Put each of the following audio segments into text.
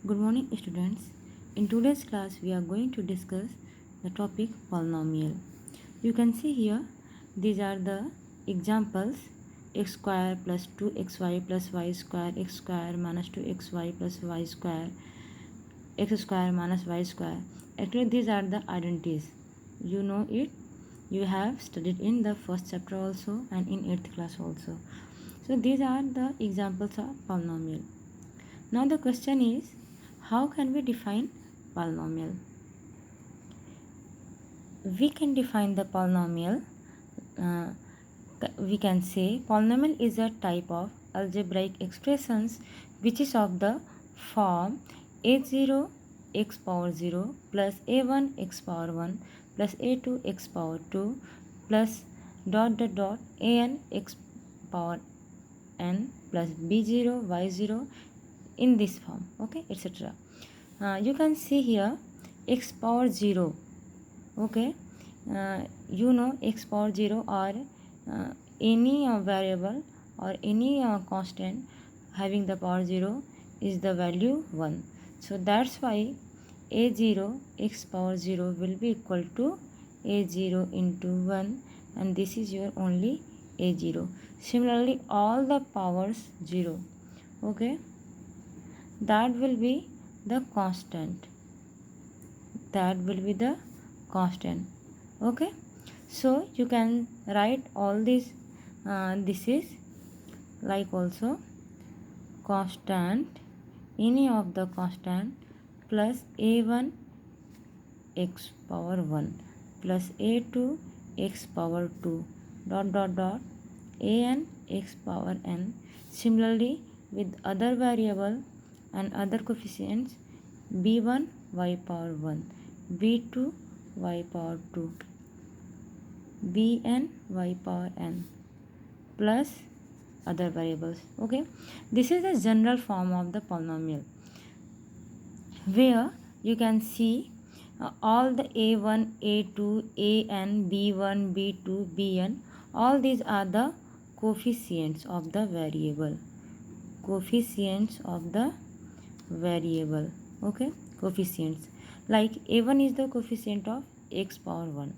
Good morning, students. In today's class, we are going to discuss the topic polynomial. You can see here, these are the examples: x square plus 2xy plus y square, x square minus 2xy plus y square, x square minus y square. Actually, these are the identities. You know it. You have studied in the first chapter also and in 8th class also. So these are the examples of polynomial. Now the question is, how can we define polynomial? We can define the polynomial. We can say polynomial is a type of algebraic expressions which is of the form a0 x power 0 plus a1 x power 1 plus a2 x power 2 plus an x power n plus b0 y0 in this form, okay, etc. You can see here x power 0, okay. You know x power 0 or any variable or any constant having the power 0 is the value 1. So that's why a0 x power 0 will be equal to a0 into 1, and this is your only a0. Similarly, all the powers 0, okay, that will be the constant. That will be the constant, okay. So you can write all these. This is like also constant, any of the constant, plus a1 x power 1 plus a2 x power 2 dot an x power n. Similarly, with other variable and other coefficients, b1 y power 1, b2 y power 2, bn y power n plus other variables, okay. This is the general form of the polynomial, where you can see all the a1, a2, an, b1, b2, bn, all these are the coefficients of the variable. Coefficients of the variable, okay. Coefficients like a1 is the coefficient of x power 1,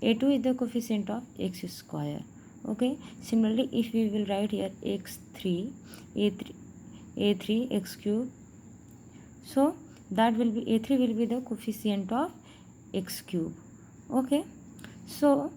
a2 is the coefficient of x square, okay. Similarly, if we will write here x3, a3 x cube, so that will be a3 will be the coefficient of x cube, okay. So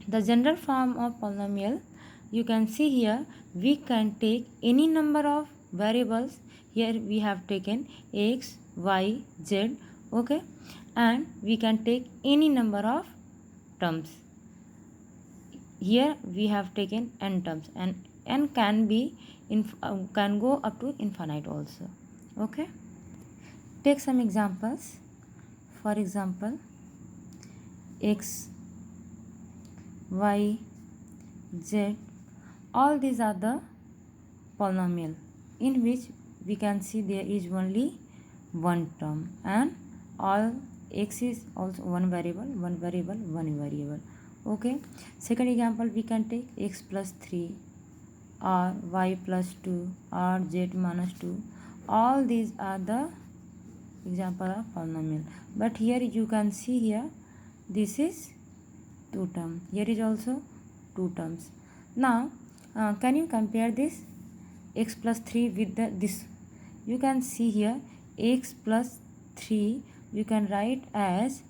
the general form of polynomial, you can see here, we can take any number of variables. Here we have taken x, y, z, okay, and we can take any number of terms. Here we have taken n terms, and n can be can go up to infinite also, okay. Take some examples. For example, x, y, z, all these are the polynomial in which we can see there is only one term, and all x is also one variable, okay. Second example, we can take x plus 3 or y plus 2 or z minus 2. All these are the example of polynomial, but here you can see here this is two term, here is also two terms. Now can you compare this x plus 3 with this? You can see here x plus 3 you can write as,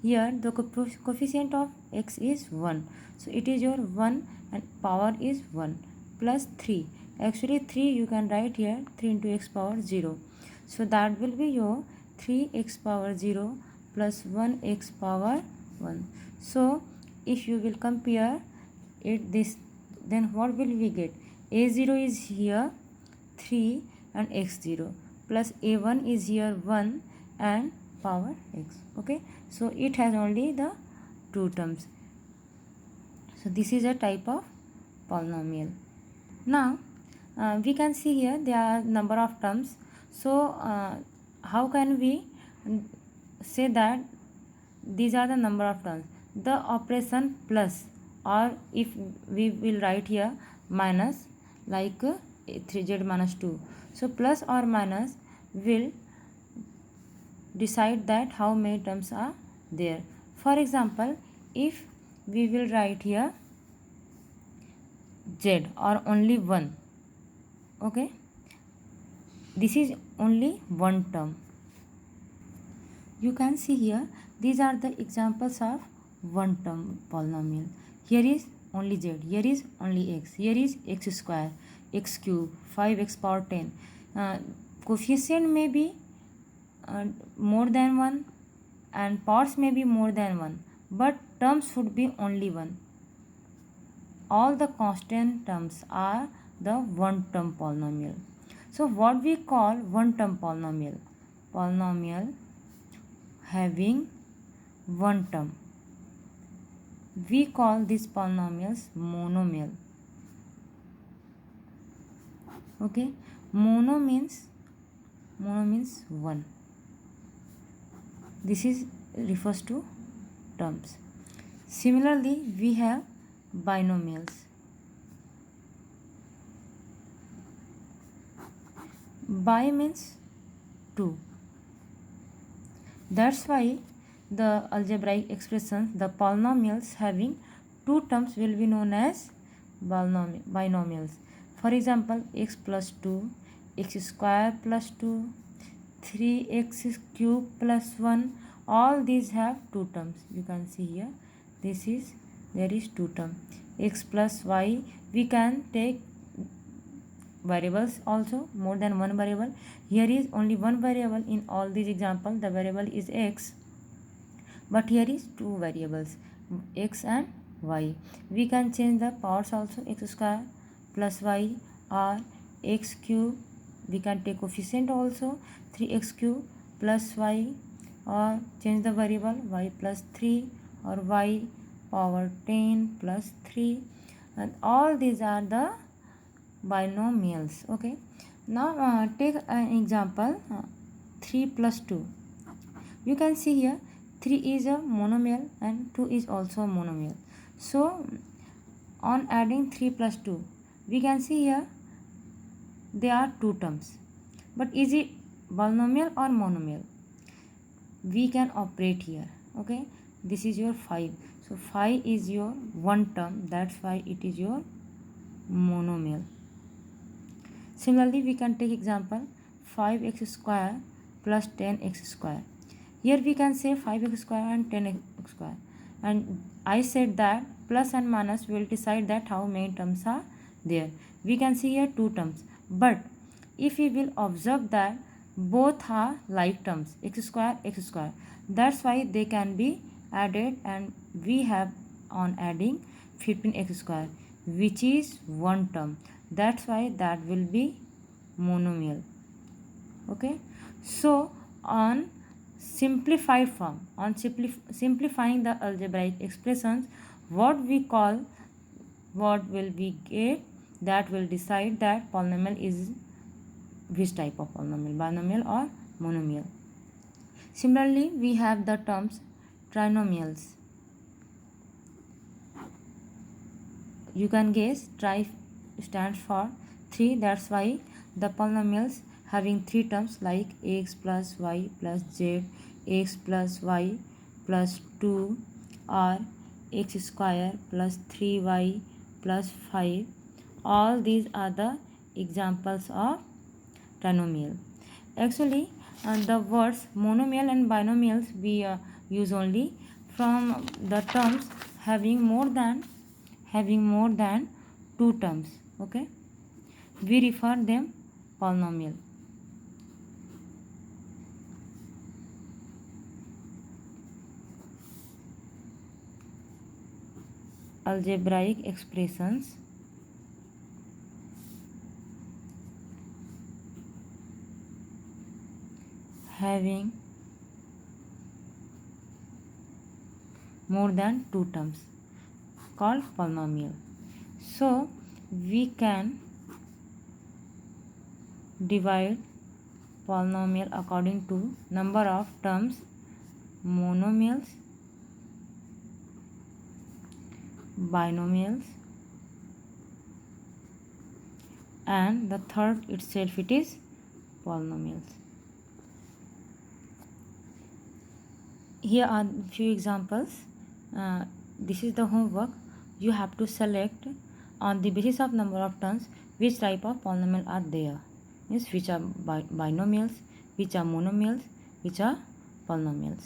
here the coefficient of x is 1, so it is your 1 and power is 1 plus 3. Actually 3 you can write here 3 into x power 0, so that will be your 3x power 0 plus 1x power 1. So if you will compare it this, then what will we get? a0 is here 3 and x0 plus a1 is here 1 and power x, okay. So it has only the two terms. So this is a type of polynomial. Now we can see here there are number of terms. So how can we say that these are the number of terms? The operation plus, or if we will write here minus, like 3z minus 2, so plus or minus will decide that how many terms are there. For example, if we will write here z or only one, okay, this is only one term. You can see here these are the examples of one term polynomial. Here is only z, here is only x, here is x square, x cube, 5x power 10. Coefficient may be more than 1 and parts may be more than 1, but terms should be only 1. All the constant terms are the one term polynomial. So what we call one term polynomial? Polynomial having one term. We call these polynomials monomial. Okay, mono means one. This is refers to terms. Similarly, we have binomials. Bi means 2. That's why the algebraic expressions, the polynomials having two terms will be known as binomials. For example, x plus 2, x square plus 2, 3x cube plus 1, all these have two terms. You can see here, there is two term. X plus y, we can take variables also, more than one variable. Here is only one variable in all these examples, the variable is x, but here is two variables, x and y. We can change the powers also, x square plus y or x cube. We can take coefficient also, 3x cube plus y, or change the variable y plus 3 or y power 10 plus 3, and all these are the binomials. Okay, now take an example, 3 plus 2. You can see here 3 is a monomial and 2 is also a monomial. So on adding 3 plus 2, we can see here there are two terms, but is it binomial or monomial? We can operate here. Okay, this is your 5, so 5 is your one term, that's why it is your monomial. Similarly, we can take example 5x square plus 10x square. Here we can say 5x square and 10x square, and I said that plus and minus will decide that how many terms are there. We can see here two terms, but if we will observe that both are like terms, x square, that's why they can be added, and we have on adding 15x square, which is one term. That's why that will be monomial. Okay, so on simplified form, on simplifying the algebraic expressions, what will we get, that will decide that polynomial is which type of polynomial, binomial or monomial. Similarly, we have the terms trinomials. You can guess, tri stands for 3, that's why the polynomials having three terms like x plus y plus z, x plus y plus 2, or x square plus 3y plus 5, all these are the examples of trinomial. Actually, the words monomial and binomials we use only from the terms having more than two terms. Okay, we refer them polynomial. Algebraic expressions having more than two terms called polynomial. So we can divide polynomial according to number of terms, monomials, binomials, and the third itself it is polynomials. Here are few examples. This is the homework. You have to select on the basis of number of terms which type of polynomial are there. Means which are binomials, which are monomials, which are polynomials.